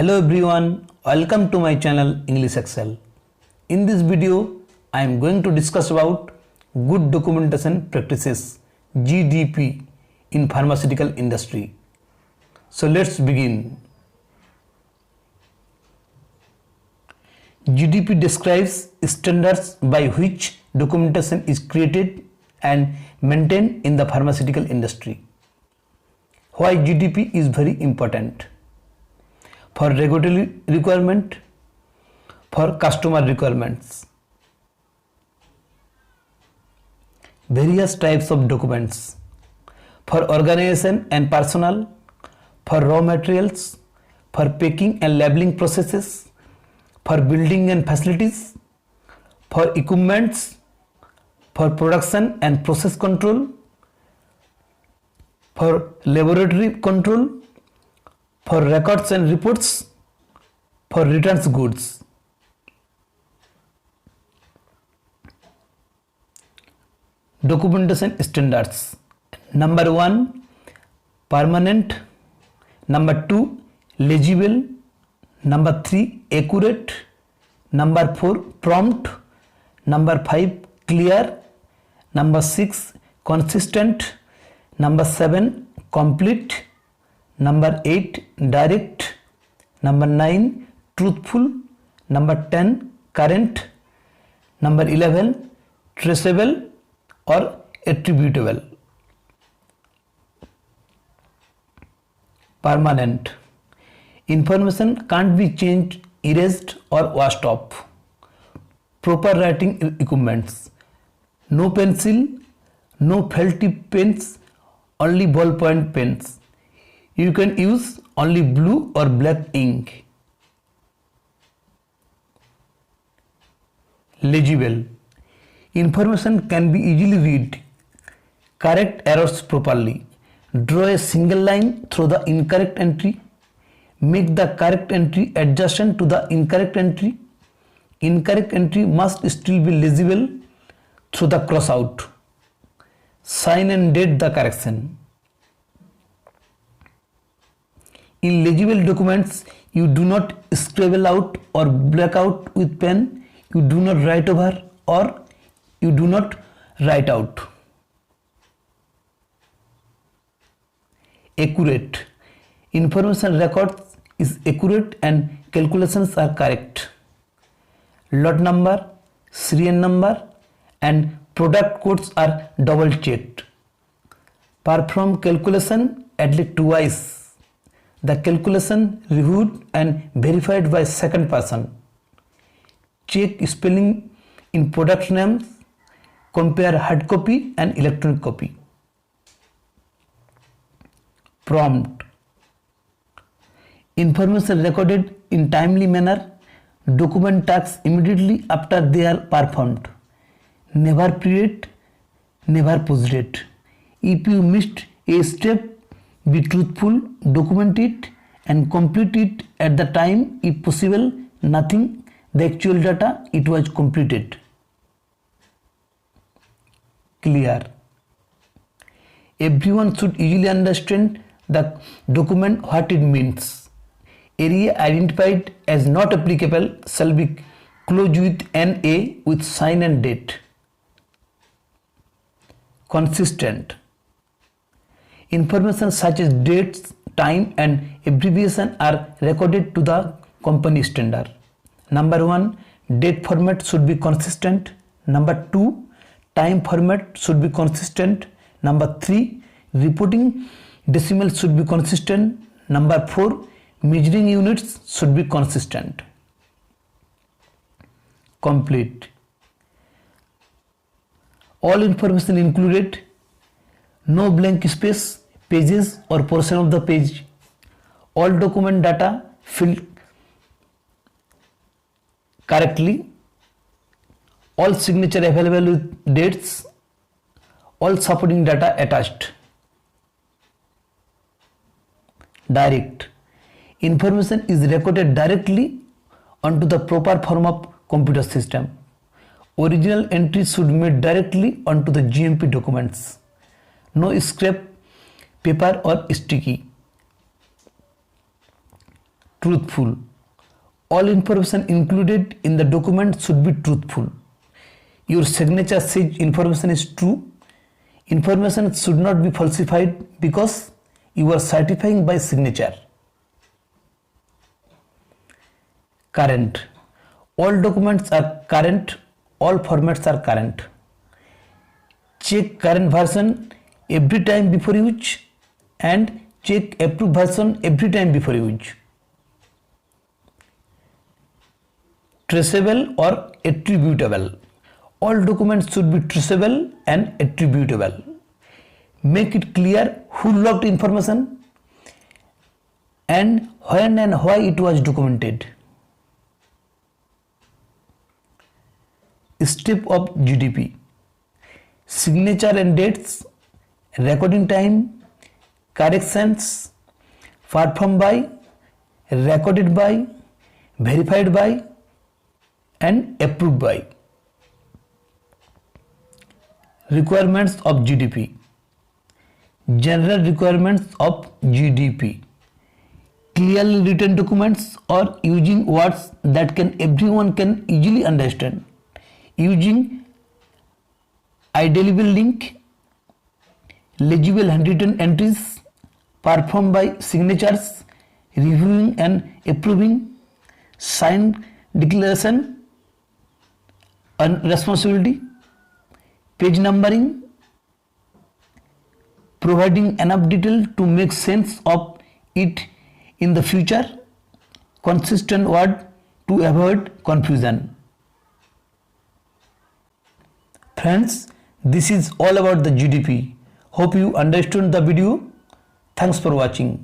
Hello everyone, welcome to my channel English Excel. In this video, I am going to discuss about good documentation practices GDP in pharmaceutical industry. So let's begin. GDP describes standards by which documentation is created and maintained in the pharmaceutical industry. Why GDP is very important? For regulatory requirement, for customer requirements. Various types of documents for organization and personnel, for raw materials, for packing and labeling processes, for building and facilities, for equipments, for production and process control, for laboratory control, for records and reports, for returns goods. Documentation standards. Number 1, permanent. Number 2, legible. Number 3, accurate. Number 4, prompt. Number 5, clear. Number 6, consistent. Number 7, complete. Number 8, direct. Number 9, truthful. Number 10, current. Number 11, traceable or attributable. Permanent. Information can't be changed, erased or washed off. Proper writing equipments. No pencil, no felt tip pens, only ballpoint pens. You can use only blue or black ink. Legible. Information can be easily read. Correct errors properly. Draw a single line through the incorrect entry. Make the correct entry adjacent to the incorrect entry. Incorrect entry must still be legible through the cross out. Sign and date the correction. In legible documents, you do not scribble out or black out with pen, you do not write over or you do not write out. Accurate. Information records is accurate and calculations are correct. Lot number, serial number and product codes are double checked. Perform calculation at least twice. The calculation reviewed and verified by second person. Check spelling in product names. Compare hard copy and electronic copy. Prompt. Information recorded in timely manner. Document tasks immediately after they are performed. Never pre-date, never post-date. If you missed a step, be truthful, document it and complete it at the time if possible, nothing, the actual data, it was completed. Clear. Everyone should easily understand the document what it means. Area identified as not applicable shall be closed with NA with sign and date. Consistent. Information such as dates, time and abbreviation are recorded to the company standard. Number 1, date format should be consistent. Number 2, time format should be consistent. Number 3, reporting decimals should be consistent. Number 4, measuring units should be consistent. Complete. All information included. No blank space, pages or portion of the page. All document data filled correctly. All signature available with dates. All supporting data attached. Direct. Information is recorded directly onto the proper form of computer system. Original entries should be made directly onto the GMP documents. No scrap paper or sticky. truthful. All information included in the document should be truthful. Your signature says information is true. Information should not be falsified because you are certifying by signature. Current. All documents are current. All formats are current. Check current version every time before use and check approved version every time before use. Traceable or attributable. All documents should be traceable and attributable. Make it clear who logged information and when and why it was documented. Step of GDP. Signature and dates, recording time, corrections, performed by, recorded by, verified by, and approved by. Requirements of GDP. General requirements of GDP. Clearly written documents or using words that everyone can easily understand. Using indelible link, legible handwritten entries, performed by signatures, reviewing and approving, signed declaration and responsibility, page numbering, providing enough detail to make sense of it in the future, consistent word to avoid confusion. Friends, this is all about the GDP. Hope you understood the video. Thanks for watching.